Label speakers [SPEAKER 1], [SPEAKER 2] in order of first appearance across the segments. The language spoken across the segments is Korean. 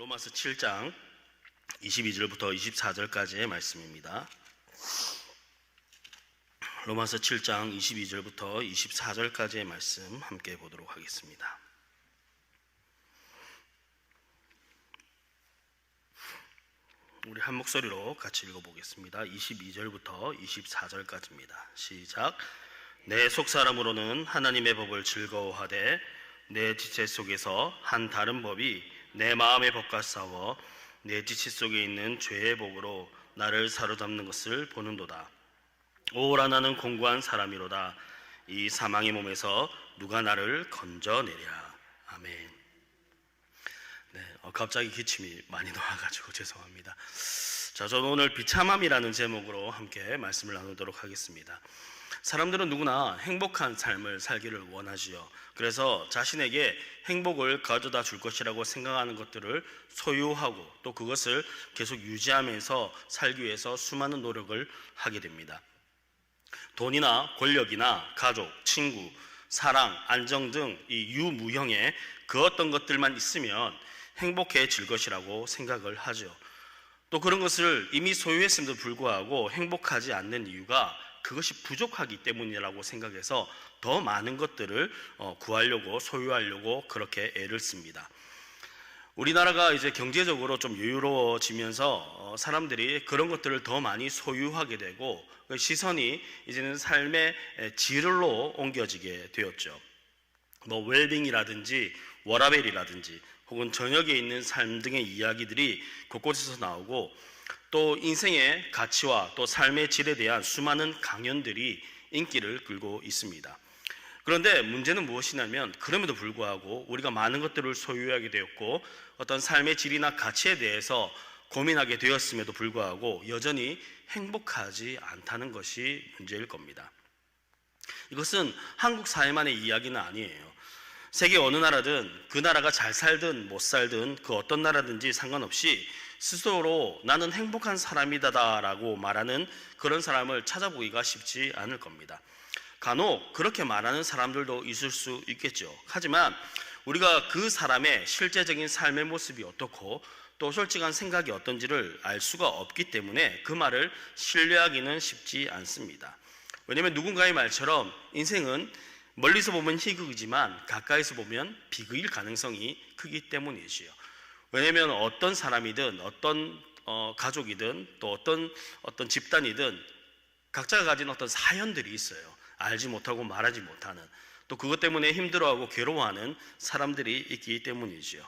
[SPEAKER 1] 로마서 7장 22절부터 24절까지의 말씀입니다. 로마서 7장 22절부터 24절까지의 말씀 함께 보도록 하겠습니다. 우리 한 목소리로 같이 읽어보겠습니다. 22절부터 24절까지입니다. 시작. 내 속사람으로는 하나님의 법을 즐거워하되 내 지체 속에서 한 다른 법이 내 마음의 법과 싸워 내 지체 속에 있는 죄의 법으로 나를 사로잡는 것을 보는도다. 오라 나는 공고한 사람이로다. 이 사망의 몸에서 누가 나를 건져내랴. 아멘. 갑자기 기침이 많이 나와가지고 죄송합니다. 자, 저는 오늘 비참함이라는 제목으로 함께 말씀을 나누도록 하겠습니다. 사람들은 누구나 행복한 삶을 살기를 원하지요. 그래서 자신에게 행복을 가져다 줄 것이라고 생각하는 것들을 소유하고 또 그것을 계속 유지하면서 살기 위해서 수많은 노력을 하게 됩니다. 돈이나 권력이나 가족, 친구, 사랑, 안정 등 이 유무형의 그 어떤 것들만 있으면 행복해질 것이라고 생각을 하죠. 또 그런 것을 이미 소유했음에도 불구하고 행복하지 않는 이유가 그것이 부족하기 때문이라고 생각해서 더 많은 것들을 구하려고 소유하려고 그렇게 애를 씁니다. 우리나라가 이제 경제적으로 좀 여유로워지면서 사람들이 그런 것들을 더 많이 소유하게 되고 시선이 이제는 삶의 질로 옮겨지게 되었죠. 웰빙이라든지 워라밸이라든지 혹은 저녁에 있는 삶 등의 이야기들이 곳곳에서 나오고 또 인생의 가치와 또 삶의 질에 대한 수많은 강연들이 인기를 끌고 있습니다. 그런데 문제는 무엇이냐면 그럼에도 불구하고 우리가 많은 것들을 소유하게 되었고 어떤 삶의 질이나 가치에 대해서 고민하게 되었음에도 불구하고 여전히 행복하지 않다는 것이 문제일 겁니다. 이것은 한국 사회만의 이야기는 아니에요. 세계 어느 나라든 그 나라가 잘 살든 못 살든 그 어떤 나라든지 상관없이 스스로 나는 행복한 사람이다라고 말하는 그런 사람을 찾아보기가 쉽지 않을 겁니다. 간혹 그렇게 말하는 사람들도 있을 수 있겠죠. 하지만 우리가 그 사람의 실제적인 삶의 모습이 어떻고 또 솔직한 생각이 어떤지를 알 수가 없기 때문에 그 말을 신뢰하기는 쉽지 않습니다. 왜냐하면 누군가의 말처럼 인생은 멀리서 보면 희극이지만 가까이서 보면 비극일 가능성이 크기 때문이지요. 왜냐하면 어떤 사람이든 어떤 가족이든 또 어떤 집단이든 각자가 가진 어떤 사연들이 있어요. 알지 못하고 말하지 못하는 또 그것 때문에 힘들어하고 괴로워하는 사람들이 있기 때문이지요.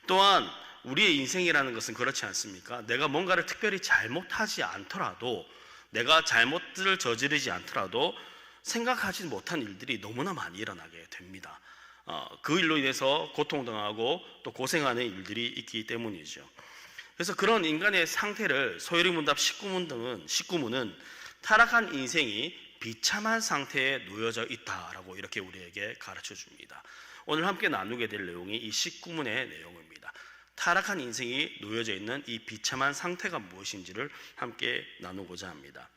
[SPEAKER 1] 또한 우리의 인생이라는 것은 그렇지 않습니까? 내가 뭔가를 특별히 잘못하지 않더라도 내가 잘못을 저지르지 않더라도 생각하지 못한 일들이 너무나 많이 일어나게 됩니다. 그 일로 인해서 고통당하고 또 고생하는 일들이 있기 때문이죠. 그래서 그런 인간의 상태를 소요리 문답 19문은 타락한 인생이 비참한 상태에 놓여져 있다라고 이렇게 우리에게 가르쳐 줍니다. 오늘 함께 나누게 될 내용이 이 19문의 내용입니다. 타락한 인생이 놓여져 있는 이 비참한 상태가 무엇인지를 함께 나누고자 합니다.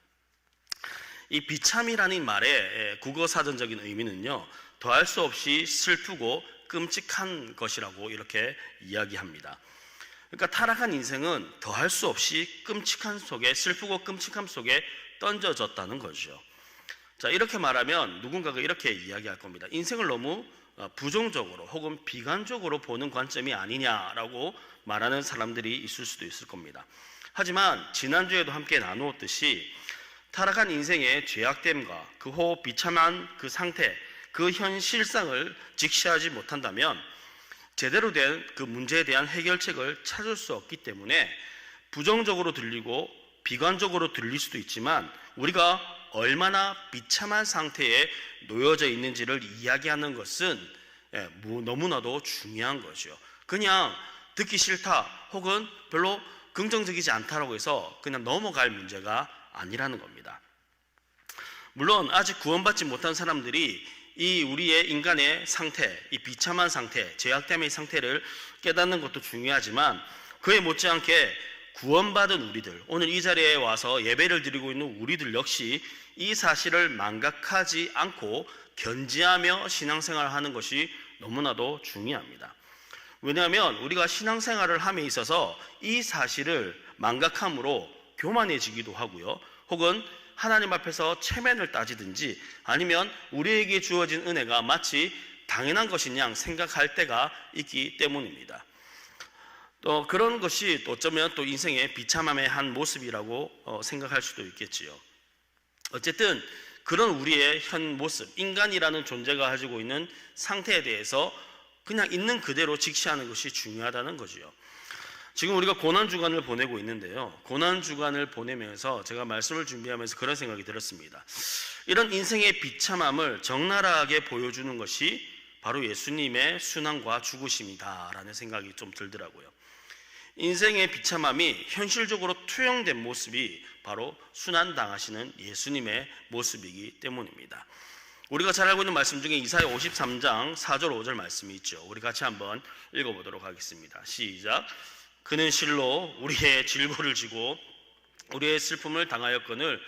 [SPEAKER 1] 이 비참이라는 말의 국어사전적인 의미는요, 더할 수 없이 슬프고 끔찍한 것이라고 이렇게 이야기합니다. 그러니까 타락한 인생은 더할 수 없이 끔찍한 속에, 슬프고 끔찍함 속에 던져졌다는 거죠. 자, 이렇게 말하면 누군가가 이렇게 이야기할 겁니다. 인생을 너무 부정적으로 혹은 비관적으로 보는 관점이 아니냐라고 말하는 사람들이 있을 수도 있을 겁니다. 하지만 지난주에도 함께 나누었듯이 타락한 인생의 죄악됨과 그 비참한 그 상태, 그 현실상을 직시하지 못한다면 제대로 된 그 문제에 대한 해결책을 찾을 수 없기 때문에 부정적으로 들리고 비관적으로 들릴 수도 있지만 우리가 얼마나 비참한 상태에 놓여져 있는지를 이야기하는 것은 너무나도 중요한 거죠. 그냥 듣기 싫다 혹은 별로 긍정적이지 않다라고 해서 그냥 넘어갈 문제가 아니라는 겁니다. 물론 아직 구원받지 못한 사람들이 이 우리의 인간의 상태, 이 비참한 상태, 죄악됨의 상태를 깨닫는 것도 중요하지만 그에 못지않게 구원받은 우리들, 오늘 이 자리에 와서 예배를 드리고 있는 우리들 역시 이 사실을 망각하지 않고 견지하며 신앙생활을 하는 것이 너무나도 중요합니다. 왜냐하면 우리가 신앙생활을 함에 있어서 이 사실을 망각함으로 교만해지기도 하고요. 혹은 하나님 앞에서 체면을 따지든지 아니면 우리에게 주어진 은혜가 마치 당연한 것인 양 생각할 때가 있기 때문입니다. 또 그런 것이 또 어쩌면 또 인생의 비참함의 한 모습이라고 생각할 수도 있겠지요. 어쨌든 그런 우리의 현 모습, 인간이라는 존재가 가지고 있는 상태에 대해서 그냥 있는 그대로 직시하는 것이 중요하다는 거지요. 지금 우리가 고난주간을 보내고 있는데요, 고난주간을 보내면서 제가 말씀을 준비하면서 그런 생각이 들었습니다. 이런 인생의 비참함을 적나라하게 보여주는 것이 바로 예수님의 순환과 죽으심이다라는 생각이 좀 들더라고요. 인생의 비참함이 현실적으로 투영된 모습이 바로 순환당하시는 예수님의 모습이기 때문입니다. 우리가 잘 알고 있는 말씀 중에 이사야 53장 4절 5절 말씀이 있죠. 우리 같이 한번 읽어보도록 하겠습니다. 시작. 그는 실로 우리의 질고를 지고 우리의 슬픔을 당하였거늘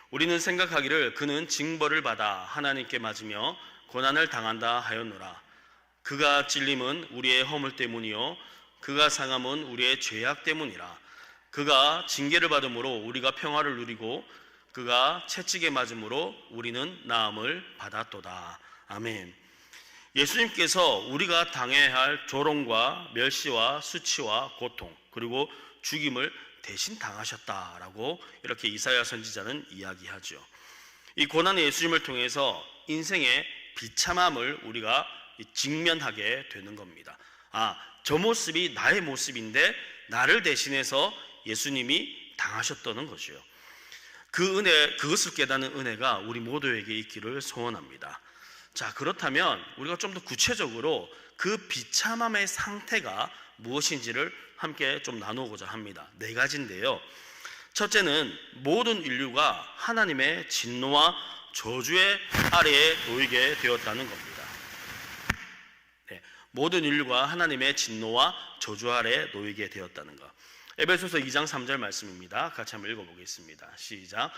[SPEAKER 1] 우리는 생각하기를 그는 징벌을 받아 하나님께 맞으며 고난을 당한다 하였노라. 그가 찔림은 우리의 허물 때문이요 그가 상함은 우리의 죄악 때문이라. 그가 징계를 받음으로 우리가 평화를 누리고 그가 채찍에 맞음으로 우리는 나음을 받았도다. 아멘. 예수님께서 우리가 당해야 할 조롱과 멸시와 수치와 고통 그리고 죽임을 대신 당하셨다라고 이렇게 이사야 선지자는 이야기하죠. 이 고난의 예수님을 통해서 인생의 비참함을 우리가 직면하게 되는 겁니다. 저 모습이 나의 모습인데 나를 대신해서 예수님이 당하셨다는 것이요. 그 은혜, 그것을 깨닫는 은혜가 우리 모두에게 있기를 소원합니다. 자, 그렇다면 우리가 좀 더 구체적으로 그 비참함의 상태가 무엇인지를 함께 좀 나누고자 합니다. 4가지인데요. 첫째는 모든 인류가 하나님의 진노와 저주의 아래에 놓이게 되었다는 겁니다. 모든 인류가 하나님의 진노와 저주 아래에 놓이게 되었다는 것. 에베소서 2장 3절 말씀입니다. 같이 한번 읽어보겠습니다. 시작.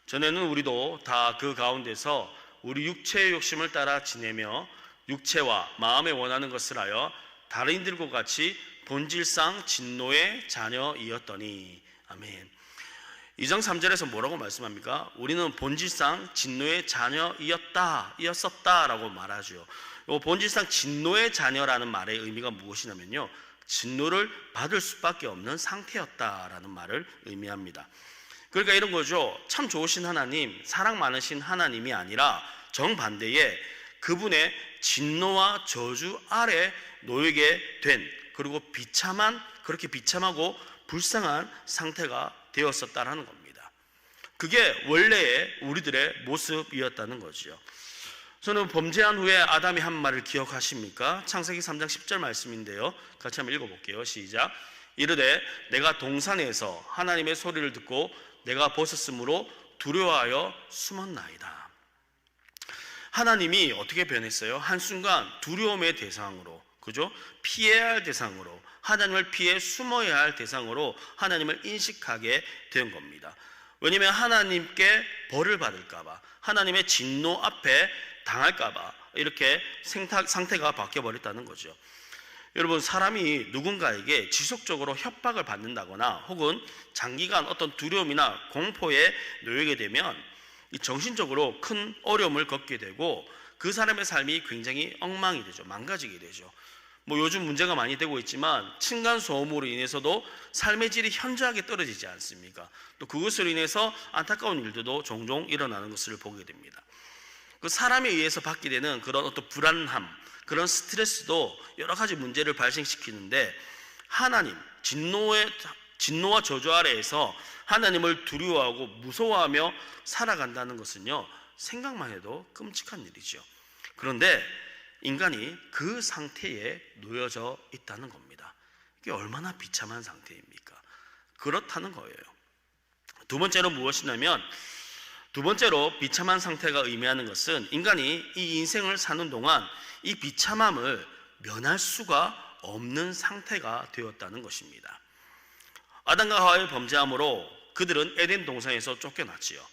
[SPEAKER 1] 전에는 우리도 다 그 가운데서 우리 육체의 욕심을 따라 지내며 육체와 마음에 원하는 것을 하여 다른 이들과 같이 본질상 진노의 자녀이었더니. 아멘. 2장 3절에서 뭐라고 말씀합니까? 우리는 본질상 진노의 자녀이었다라고 말하죠. 본질상 진노의 자녀라는 말의 의미가 무엇이냐면요, 진노를 받을 수밖에 없는 상태였다라는 말을 의미합니다. 그러니까 이런 거죠. 참 좋으신 하나님, 사랑 많으신 하나님이 아니라 정반대에 그분의 진노와 저주 아래 놓이게 된, 그리고 그렇게 비참하고 불쌍한 상태가 되었었다라는 겁니다. 그게 원래의 우리들의 모습이었다는 거죠. 저는 범죄한 후에 아담이 한 말을 기억하십니까? 창세기 3장 10절 말씀인데요, 같이 한번 읽어볼게요. 시작. 이르되 내가 동산에서 하나님의 소리를 듣고 내가 벗었으므로 두려워하여 숨었나이다. 하나님이 어떻게 변했어요? 한순간 두려움의 대상으로, 그죠? 피해야 할 대상으로, 하나님을 피해 숨어야 할 대상으로 하나님을 인식하게 된 겁니다. 왜냐하면 하나님께 벌을 받을까봐, 하나님의 진노 앞에 당할까봐 이렇게 상태가 바뀌어버렸다는 거죠. 여러분, 사람이 누군가에게 지속적으로 협박을 받는다거나 혹은 장기간 어떤 두려움이나 공포에 놓이게 되면 정신적으로 큰 어려움을 겪게 되고 그 사람의 삶이 굉장히 엉망이 되죠. 망가지게 되죠. 요즘 문제가 많이 되고 있지만 층간소음으로 인해서도 삶의 질이 현저하게 떨어지지 않습니까? 또 그것으로 인해서 안타까운 일들도 종종 일어나는 것을 보게 됩니다. 그 사람에 의해서 받게 되는 그런 어떤 불안함, 그런 스트레스도 여러 가지 문제를 발생시키는데, 하나님, 진노와 저주 아래에서 하나님을 두려워하고 무서워하며 살아간다는 것은요, 생각만 해도 끔찍한 일이죠. 그런데 인간이 그 상태에 놓여져 있다는 겁니다. 이게 얼마나 비참한 상태입니까? 그렇다는 거예요. 두 번째로 무엇이냐면, 두 번째로 비참한 상태가 의미하는 것은 인간이 이 인생을 사는 동안 이 비참함을 면할 수가 없는 상태가 되었다는 것입니다. 아담과 하와의 범죄함으로 그들은 에덴 동산에서 쫓겨났지요.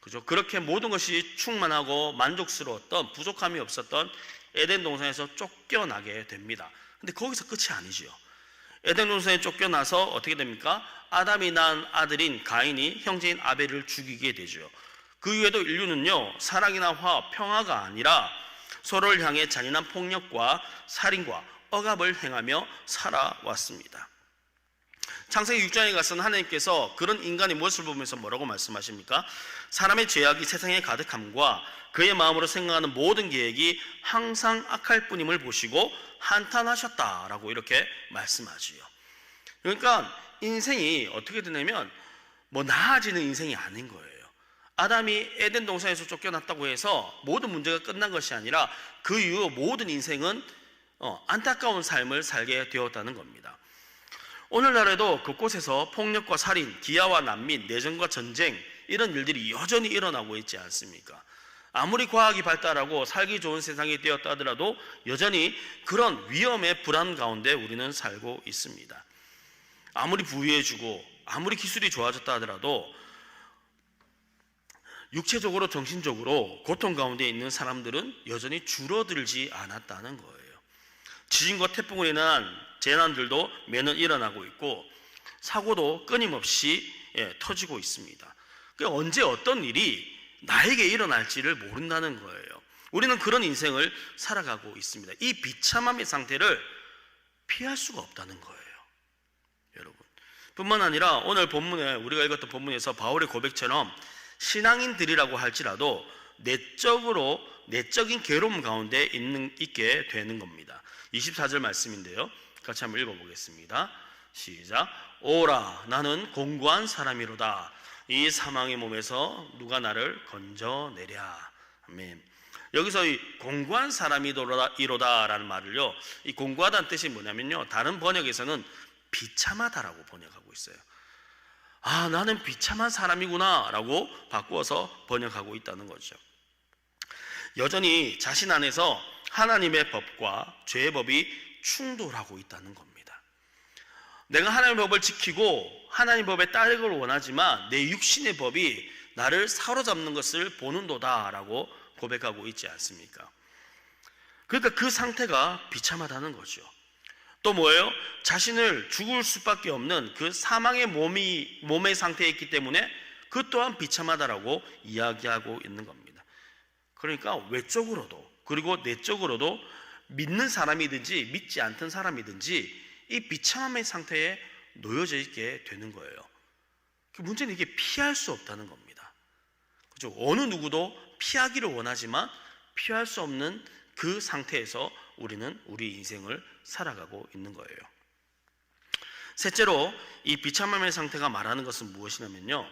[SPEAKER 1] 그죠? 그렇게 모든 것이 충만하고 만족스러웠던, 부족함이 없었던 에덴 동산에서 쫓겨나게 됩니다. 근데 거기서 끝이 아니지요. 에덴 동산에 쫓겨나서 어떻게 됩니까? 아담이 낳은 아들인 가인이 형제인 아벨을 죽이게 되죠. 그 이후에도 인류는요, 사랑이나 화합, 평화가 아니라 서로를 향해 잔인한 폭력과 살인과 억압을 행하며 살아왔습니다. 창세기 6장에 가서는 하나님께서 그런 인간의 모습을 보면서 뭐라고 말씀하십니까? 사람의 죄악이 세상에 가득함과 그의 마음으로 생각하는 모든 계획이 항상 악할 뿐임을 보시고 한탄하셨다라고 이렇게 말씀하지요. 그러니까 인생이 어떻게 되냐면 나아지는 인생이 아닌 거예요. 아담이 에덴 동산에서 쫓겨났다고 해서 모든 문제가 끝난 것이 아니라 그 이후 모든 인생은 안타까운 삶을 살게 되었다는 겁니다. 오늘날에도 곳곳에서 폭력과 살인, 기아와 난민, 내전과 전쟁 이런 일들이 여전히 일어나고 있지 않습니까? 아무리 과학이 발달하고 살기 좋은 세상이 되었다 하더라도 여전히 그런 위험의 불안 가운데 우리는 살고 있습니다. 아무리 부유해지고 아무리 기술이 좋아졌다 하더라도 육체적으로 정신적으로 고통 가운데 있는 사람들은 여전히 줄어들지 않았다는 거예요. 지진과 태풍으로 인한 재난들도 매년 일어나고 있고 사고도 끊임없이 터지고 있습니다. 언제 어떤 일이 나에게 일어날지를 모른다는 거예요. 우리는 그런 인생을 살아가고 있습니다. 이 비참함의 상태를 피할 수가 없다는 거예요, 여러분. 뿐만 아니라 오늘 본문에 우리가 읽었던 본문에서 바울의 고백처럼 신앙인들이라고 할지라도 내적인 괴로움 가운데 있게 되는 겁니다. 24절 말씀인데요, 같이 한번 읽어보겠습니다. 시작. 오라, 나는 공고한 사람이로다. 이 사망의 몸에서 누가 나를 건져내랴. 아멘. 여기서 이 공고한 사람이로다라는 말을요, 이 공고하다는 뜻이 뭐냐면요, 다른 번역에서는 비참하다라고 번역하고 있어요. 아, 나는 비참한 사람이구나 라고 바꾸어서 번역하고 있다는 거죠. 여전히 자신 안에서 하나님의 법과 죄의 법이 충돌하고 있다는 겁니다. 내가 하나님의 법을 지키고 하나님의 법에 따르기를 원하지만 내 육신의 법이 나를 사로잡는 것을 보는도다 라고 고백하고 있지 않습니까? 그러니까 그 상태가 비참하다는 거죠. 또 뭐예요? 자신을 죽을 수밖에 없는 그 사망의 몸의 상태에 있기 때문에 그 또한 비참하다라고 이야기하고 있는 겁니다. 그러니까 외적으로도 그리고 내적으로도 믿는 사람이든지 믿지 않던 사람이든지 이 비참함의 상태에 놓여져 있게 되는 거예요. 문제는 이게 피할 수 없다는 겁니다. 그렇죠? 어느 누구도 피하기를 원하지만 피할 수 없는 그 상태에서 우리는 우리 인생을 살아가고 있는 거예요. 셋째로 이 비참함의 상태가 말하는 것은 무엇이냐면요,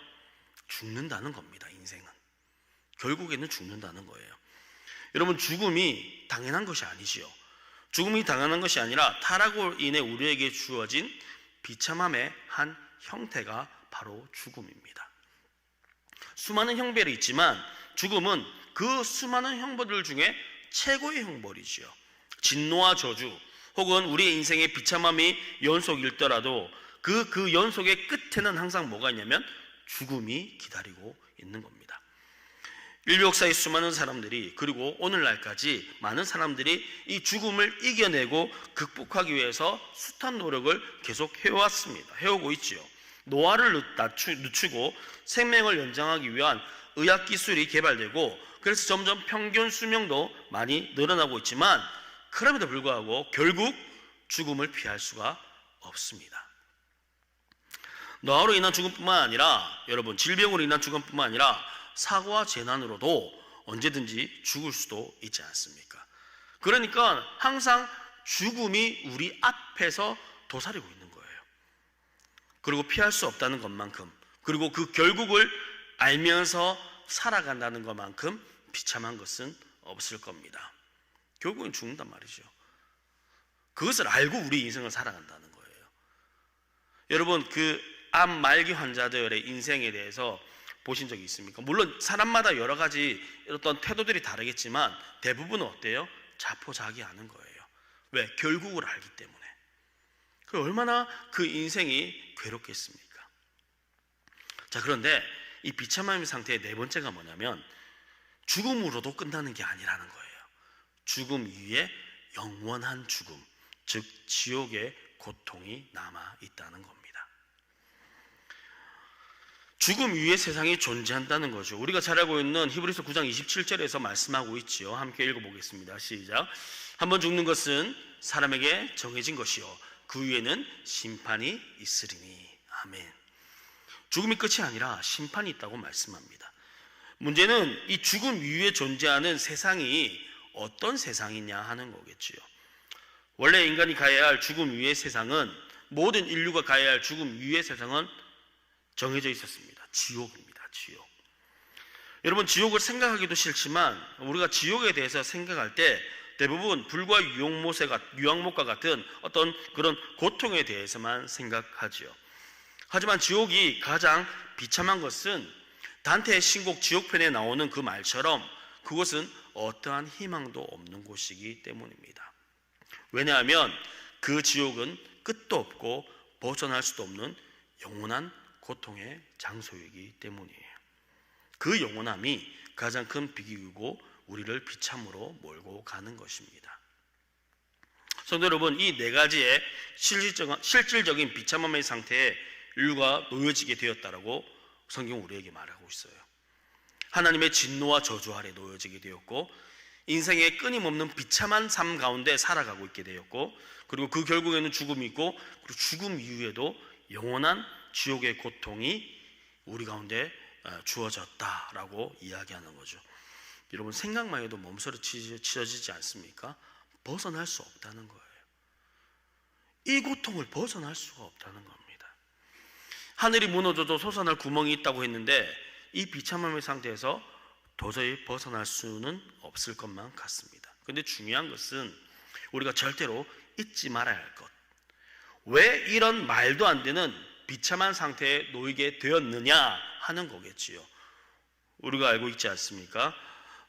[SPEAKER 1] 죽는다는 겁니다. 인생은 결국에는 죽는다는 거예요. 여러분, 죽음이 당연한 것이 아니지요. 죽음이 당연한 것이 아니라 타락으로 인해 우리에게 주어진 비참함의 한 형태가 바로 죽음입니다. 수많은 형벌이 있지만 죽음은 그 수많은 형벌들 중에 최고의 형벌이지요. 진노와 저주 혹은 우리의 인생의 비참함이 연속일더라도 그 연속의 끝에는 항상 뭐가 있냐면 죽음이 기다리고 있는 겁니다. 인류 역사의 수많은 사람들이, 그리고 오늘날까지 많은 사람들이 이 죽음을 이겨내고 극복하기 위해서 숱한 노력을 계속 해오고 있지요. 노화를 늦추고 생명을 연장하기 위한 의학기술이 개발되고, 그래서 점점 평균 수명도 많이 늘어나고 있지만 그럼에도 불구하고 결국 죽음을 피할 수가 없습니다. 노화로 인한 죽음뿐만 아니라, 여러분, 질병으로 인한 죽음뿐만 아니라 사고와 재난으로도 언제든지 죽을 수도 있지 않습니까? 그러니까 항상 죽음이 우리 앞에서 도사리고 있는 거예요. 그리고 피할 수 없다는 것만큼, 그리고 그 결국을 알면서 살아간다는 것만큼 비참한 것은 없을 겁니다. 결국은 죽는단 말이죠. 그것을 알고 우리 인생을 살아간다는 거예요. 여러분, 그 암 말기 환자들의 인생에 대해서 보신 적이 있습니까? 물론 사람마다 여러 가지 어떤 태도들이 다르겠지만 대부분은 어때요? 자포자기하는 거예요. 왜? 결국을 알기 때문에. 얼마나 그 인생이 괴롭겠습니까? 자, 그런데 이 비참함의 상태의 네 번째가 뭐냐면 죽음으로도 끝나는 게 아니라는 거예요. 죽음 위에 영원한 죽음, 즉 지옥의 고통이 남아 있다는 겁니다. 죽음 위에 세상이 존재한다는 거죠. 우리가 잘 알고 있는 히브리서 9장 27절에서 말씀하고 있지요. 함께 읽어보겠습니다. 시작. 한번 죽는 것은 사람에게 정해진 것이요 그 위에는 심판이 있으리니. 아멘. 죽음이 끝이 아니라 심판이 있다고 말씀합니다. 문제는 이 죽음 위에 존재하는 세상이 어떤 세상이냐 하는 거겠지요. 원래 인간이 가야 할 죽음 위의 세상은, 모든 인류가 가야 할 죽음 위의 세상은 정해져 있었습니다. 지옥입니다. 지옥. 여러분, 지옥을 생각하기도 싫지만 우리가 지옥에 대해서 생각할 때 대부분 불과 유황못과 같은 어떤 그런 고통에 대해서만 생각하지요. 하지만 지옥이 가장 비참한 것은 단테의 신곡 지옥편에 나오는 그 말처럼 그곳은 어떠한 희망도 없는 곳이기 때문입니다. 왜냐하면 그 지옥은 끝도 없고 벗어날 수도 없는 영원한 고통의 장소이기 때문이에요. 그 영원함이 가장 큰 비극이고 우리를 비참으로 몰고 가는 것입니다. 성도 여러분, 이 네 가지의 실질적인 비참함의 상태에 인류가 놓여지게 되었다라고 성경 우리에게 말하고 있어요. 하나님의 진노와 저주 아래 놓여지게 되었고, 인생의 끊임없는 비참한 삶 가운데 살아가고 있게 되었고, 그리고 그 결국에는 죽음이 있고, 그리고 죽음 이후에도 영원한 지옥의 고통이 우리 가운데 주어졌다라고 이야기하는 거죠. 여러분, 생각만 해도 몸서리치어지지 않습니까? 벗어날 수 없다는 거예요. 이 고통을 벗어날 수가 없다는 겁니다. 하늘이 무너져도 솟아날 구멍이 있다고 했는데 이 비참함의 상태에서 도저히 벗어날 수는 없을 것만 같습니다. 그런데 중요한 것은 우리가 절대로 잊지 말아야 할 것, 왜 이런 말도 안 되는 비참한 상태에 놓이게 되었느냐 하는 거겠지요. 우리가 알고 있지 않습니까?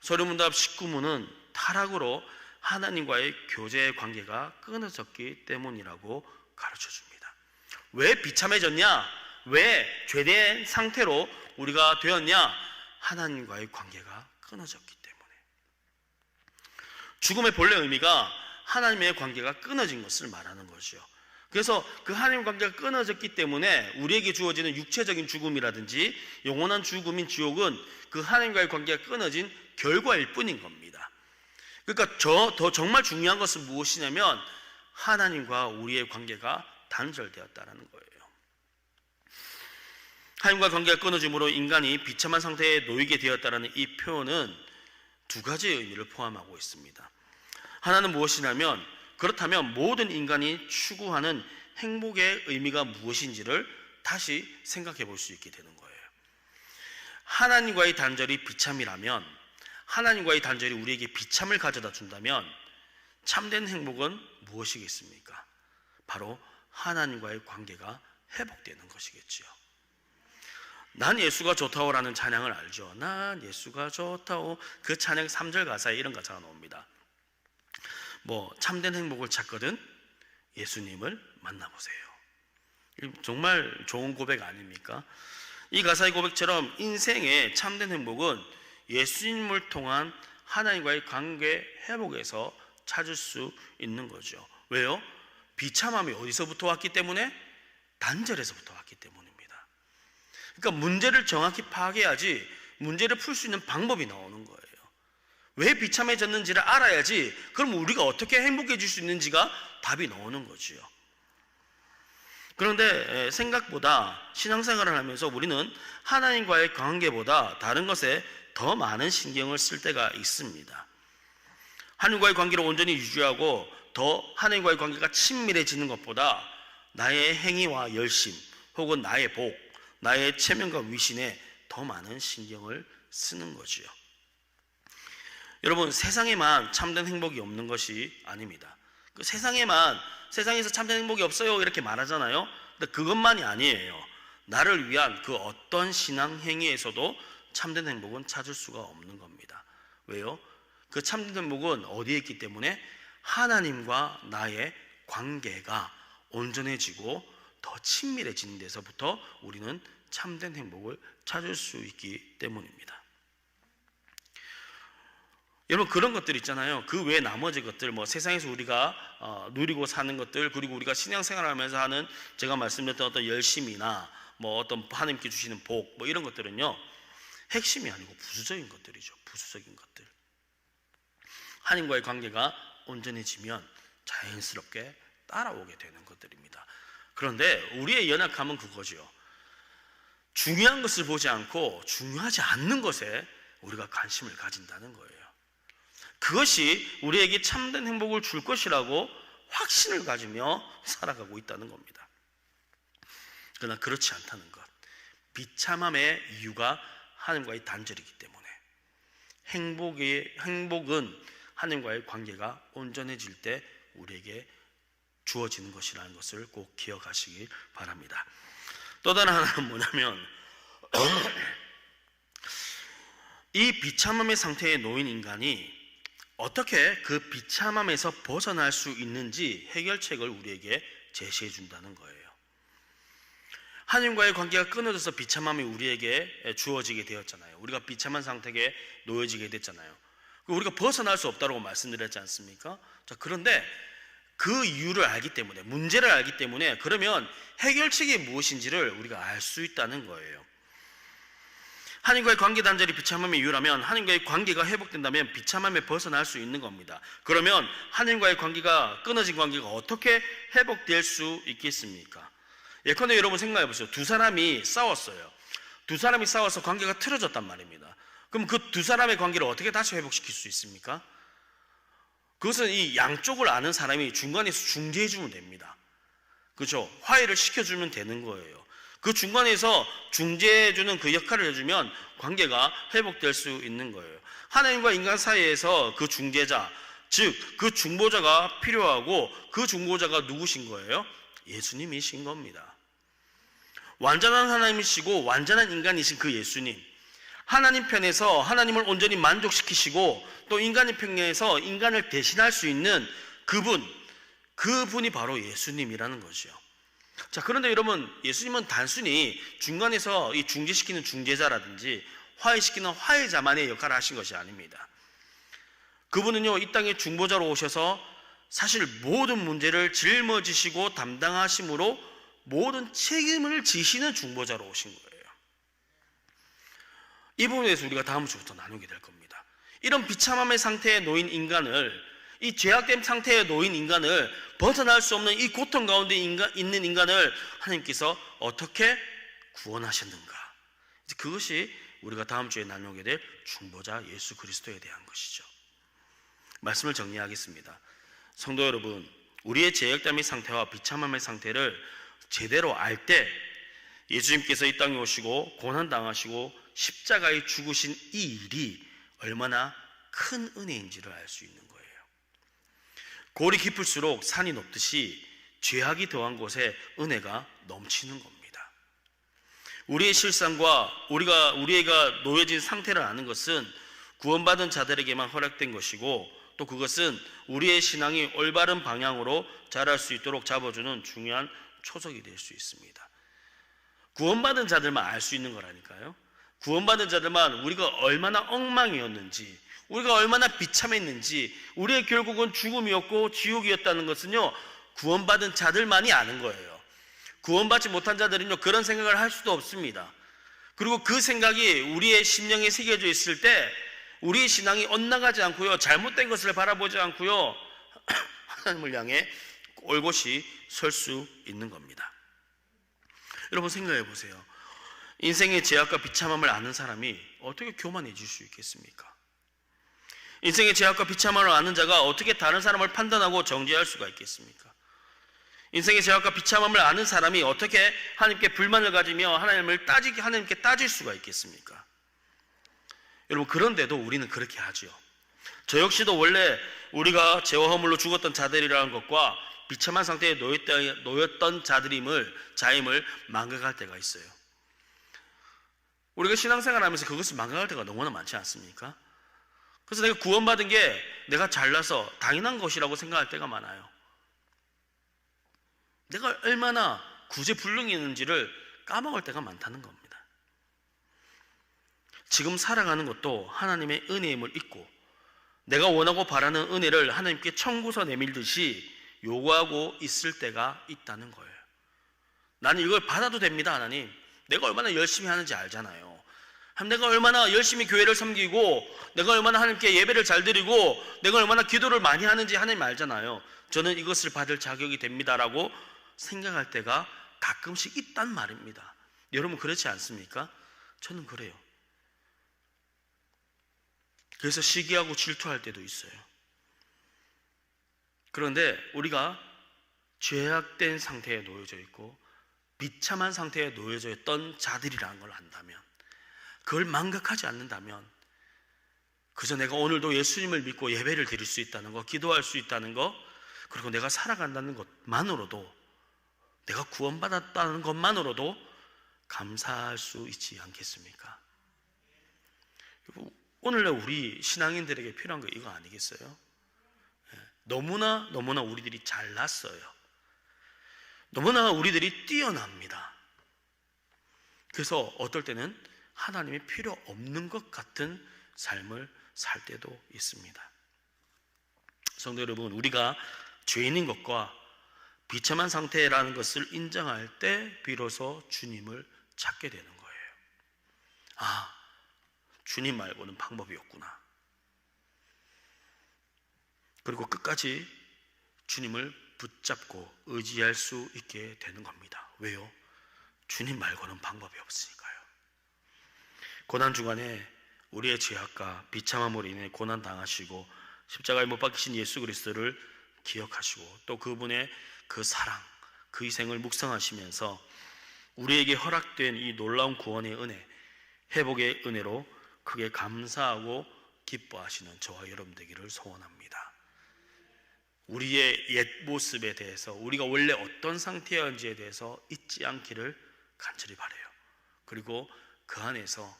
[SPEAKER 1] 서류문답 19문은 타락으로 하나님과의 교제의 관계가 끊어졌기 때문이라고 가르쳐 줍니다. 왜 비참해졌냐? 왜 죄된 상태로 우리가 되었냐? 하나님과의 관계가 끊어졌기 때문에. 죽음의 본래 의미가 하나님의 관계가 끊어진 것을 말하는 것이요. 그래서 그 하나님 관계가 끊어졌기 때문에 우리에게 주어지는 육체적인 죽음이라든지 영원한 죽음인 지옥은 그 하나님과의 관계가 끊어진 결과일 뿐인 겁니다. 그러니까 더 정말 중요한 것은 무엇이냐면 하나님과 우리의 관계가 단절되었다는 거예요. 하나님과 관계가 끊어짐으로 인간이 비참한 상태에 놓이게 되었다는 이 표현은 두 가지의 의미를 포함하고 있습니다. 하나는 무엇이냐면, 그렇다면 모든 인간이 추구하는 행복의 의미가 무엇인지를 다시 생각해 볼 수 있게 되는 거예요. 하나님과의 단절이 비참이라면, 하나님과의 단절이 우리에게 비참을 가져다 준다면 참된 행복은 무엇이겠습니까? 바로 하나님과의 관계가 회복되는 것이겠지요. 난 예수가 좋다오라는 찬양을 알죠. 난 예수가 좋다오. 그 찬양 3절 가사에 이런 가사가 나옵니다. 참된 행복을 찾거든 예수님을 만나보세요. 정말 좋은 고백 아닙니까? 이 가사의 고백처럼 인생의 참된 행복은 예수님을 통한 하나님과의 관계 회복에서 찾을 수 있는 거죠. 왜요? 비참함이 어디서부터 왔기 때문에? 단절에서부터 왔기 때문입니다. 그러니까 문제를 정확히 파악해야지 문제를 풀 수 있는 방법이 나오는 거예요. 왜 비참해졌는지를 알아야지 그럼 우리가 어떻게 행복해질 수 있는지가 답이 나오는 거지요. 그런데 생각보다 신앙생활을 하면서 우리는 하나님과의 관계보다 다른 것에 더 많은 신경을 쓸 때가 있습니다. 하나님과의 관계를 온전히 유지하고 더 하나님과의 관계가 친밀해지는 것보다 나의 행위와 열심 혹은 나의 복, 나의 체면과 위신에 더 많은 신경을 쓰는 거지요. 여러분, 세상에만 참된 행복이 없는 것이 아닙니다. 세상에서 참된 행복이 없어요 이렇게 말하잖아요. 근데 그것만이 아니에요. 나를 위한 그 어떤 신앙 행위에서도 참된 행복은 찾을 수가 없는 겁니다. 왜요? 그 참된 행복은 어디에 있기 때문에 하나님과 나의 관계가 온전해지고 더 친밀해지는 데서부터 우리는 참된 행복을 찾을 수 있기 때문입니다. 여러분, 그런 것들 있잖아요. 그 외 나머지 것들, 뭐 세상에서 우리가 누리고 사는 것들, 그리고 우리가 신앙생활하면서 하는, 제가 말씀드렸던 어떤 열심이나 뭐 어떤 하나님께 주시는 복, 뭐 이런 것들은요, 핵심이 아니고 부수적인 것들이죠. 부수적인 것들. 하나님과의 관계가 온전해지면 자연스럽게 따라오게 되는 것들입니다. 그런데 우리의 연약함은 그거죠. 중요한 것을 보지 않고 중요하지 않는 것에 우리가 관심을 가진다는 거예요. 그것이 우리에게 참된 행복을 줄 것이라고 확신을 가지며 살아가고 있다는 겁니다. 그러나 그렇지 않다는 것. 비참함의 이유가 하나님과의 단절이기 때문에, 행복은 하나님과의 관계가 온전해질 때 우리에게 주어지는 것이라는 것을 꼭 기억하시길 바랍니다. 또 다른 하나는 뭐냐면 이 비참함의 상태에 놓인 인간이 어떻게 그 비참함에서 벗어날 수 있는지 해결책을 우리에게 제시해 준다는 거예요. 하나님과의 관계가 끊어져서 비참함이 우리에게 주어지게 되었잖아요. 우리가 비참한 상태에 놓여지게 됐잖아요. 우리가 벗어날 수 없다고 말씀드렸지 않습니까? 자, 그런데 그 이유를 알기 때문에, 문제를 알기 때문에, 그러면 해결책이 무엇인지를 우리가 알 수 있다는 거예요. 하나님과의 관계 단절이 비참함의 이유라면, 하나님과의 관계가 회복된다면 비참함에 벗어날 수 있는 겁니다. 그러면 하나님과의 관계가, 끊어진 관계가 어떻게 회복될 수 있겠습니까? 예컨대 여러분 생각해 보세요. 두 사람이 싸웠어요. 두 사람이 싸워서 관계가 틀어졌단 말입니다. 그럼 그 두 사람의 관계를 어떻게 다시 회복시킬 수 있습니까? 그것은 이 양쪽을 아는 사람이 중간에서 중재해 주면 됩니다. 그렇죠? 화해를 시켜주면 되는 거예요. 그 중간에서 중재해 주는 그 역할을 해주면 관계가 회복될 수 있는 거예요. 하나님과 인간 사이에서 그 중재자, 즉 그 중보자가 필요하고, 그 중보자가 누구신 거예요? 예수님이신 겁니다. 완전한 하나님이시고 완전한 인간이신 그 예수님, 하나님 편에서 하나님을 온전히 만족시키시고 또 인간의 편에서 인간을 대신할 수 있는 그분이 바로 예수님이라는 거죠. 자, 그런데 여러분, 예수님은 단순히 중간에서 이 중재시키는 중재자라든지 화해시키는 화해자만의 역할을 하신 것이 아닙니다. 그분은요, 이 땅에 중보자로 오셔서 사실 모든 문제를 짊어지시고 담당하심으로 모든 책임을 지시는 중보자로 오신 거예요. 이 부분에 대해서 우리가 다음 주부터 나누게 될 겁니다. 이런 비참함의 상태에 놓인 인간을, 이 죄악된 상태에 놓인 인간을, 벗어날 수 없는 이 고통 가운데 있는 인간을 하나님께서 어떻게 구원하셨는가, 그것이 우리가 다음 주에 나누게 될 중보자 예수 그리스도에 대한 것이죠. 말씀을 정리하겠습니다. 성도 여러분, 우리의 죄악됨의 상태와 비참함의 상태를 제대로 알 때 예수님께서 이 땅에 오시고 고난당하시고 십자가에 죽으신 이 일이 얼마나 큰 은혜인지를 알 수 있는 거예요. 골이 깊을수록 산이 높듯이 죄악이 더한 곳에 은혜가 넘치는 겁니다. 우리의 실상과 우리가 놓여진 상태를 아는 것은 구원받은 자들에게만 허락된 것이고, 또 그것은 우리의 신앙이 올바른 방향으로 자랄 수 있도록 잡아주는 중요한 초석이 될 수 있습니다. 구원받은 자들만 알 수 있는 거라니까요. 구원받은 자들만 우리가 얼마나 엉망이었는지, 우리가 얼마나 비참했는지, 우리의 결국은 죽음이었고 지옥이었다는 것은요, 구원받은 자들만이 아는 거예요. 구원받지 못한 자들은요, 그런 생각을 할 수도 없습니다. 그리고 그 생각이 우리의 심령에 새겨져 있을 때 우리의 신앙이 엇나가지 않고요, 잘못된 것을 바라보지 않고요, 하나님을 향해 올곧이 설 수 있는 겁니다. 여러분 생각해 보세요. 인생의 죄악과 비참함을 아는 사람이 어떻게 교만해질 수 있겠습니까? 인생의 죄악과 비참함을 아는 자가 어떻게 다른 사람을 판단하고 정죄할 수가 있겠습니까? 인생의 죄악과 비참함을 아는 사람이 어떻게 하나님께 불만을 가지며 하나님께 따질 수가 있겠습니까? 여러분, 그런데도 우리는 그렇게 하죠. 저 역시도 원래 우리가 죄와 허물로 죽었던 자들이라는 것과 비참한 상태에 놓였던 자임을 망각할 때가 있어요. 우리가 신앙생활하면서 그것을 망각할 때가 너무나 많지 않습니까? 그래서 내가 구원받은 게 내가 잘나서 당연한 것이라고 생각할 때가 많아요. 내가 얼마나 구제불능했는지를 까먹을 때가 많다는 겁니다. 지금 살아가는 것도 하나님의 은혜임을 잊고 내가 원하고 바라는 은혜를 하나님께 청구서 내밀듯이 요구하고 있을 때가 있다는 거예요. 나는 이걸 받아도 됩니다, 하나님. 내가 얼마나 열심히 하는지 알잖아요. 내가 얼마나 열심히 교회를 섬기고 내가 얼마나 하나님께 예배를 잘 드리고 내가 얼마나 기도를 많이 하는지 하나님 알잖아요. 저는 이것을 받을 자격이 됩니다라고 생각할 때가 가끔씩 있단 말입니다. 여러분 그렇지 않습니까? 저는 그래요. 그래서 시기하고 질투할 때도 있어요. 그런데 우리가 죄악된 상태에 놓여져 있고 비참한 상태에 놓여져 있던 자들이라는 걸 안다면, 그걸 망각하지 않는다면, 그저 내가 오늘도 예수님을 믿고 예배를 드릴 수 있다는 거, 기도할 수 있다는 거, 그리고 내가 살아간다는 것만으로도, 내가 구원받았다는 것만으로도 감사할 수 있지 않겠습니까? 오늘날 우리 신앙인들에게 필요한 거 이거 아니겠어요? 너무나 우리들이 잘났어요. 너무나 우리들이 뛰어납니다. 그래서 어떨 때는 하나님이 필요 없는 것 같은 삶을 살 때도 있습니다. 성도 여러분, 우리가 죄인인 것과 비참한 상태라는 것을 인정할 때 비로소 주님을 찾게 되는 거예요. 아, 주님 말고는 방법이 없구나. 그리고 끝까지 주님을 붙잡고 의지할 수 있게 되는 겁니다. 왜요? 주님 말고는 방법이 없으니까요. 고난 중간에 우리의 죄악과 비참함으로 인해 고난 당하시고 십자가에 못 박히신 예수 그리스도를 기억하시고 또 그분의 그 사랑, 그 희생을 묵상하시면서 우리에게 허락된 이 놀라운 구원의 은혜, 회복의 은혜로 크게 감사하고 기뻐하시는 저와 여러분 되기를 소원합니다. 우리의 옛 모습에 대해서, 우리가 원래 어떤 상태였는지에 대해서 잊지 않기를 간절히 바라요. 그리고 그 안에서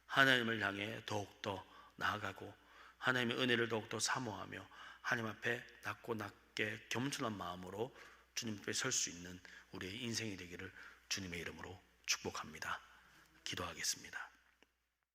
[SPEAKER 1] 하나님을 향해 더욱더 나아가고 하나님의 은혜를 더욱더 사모하며 하나님 앞에 낮고 낮게 겸손한 마음으로 주님 앞에 설 수 있는 우리의 인생이 되기를 주님의 이름으로 축복합니다. 기도하겠습니다.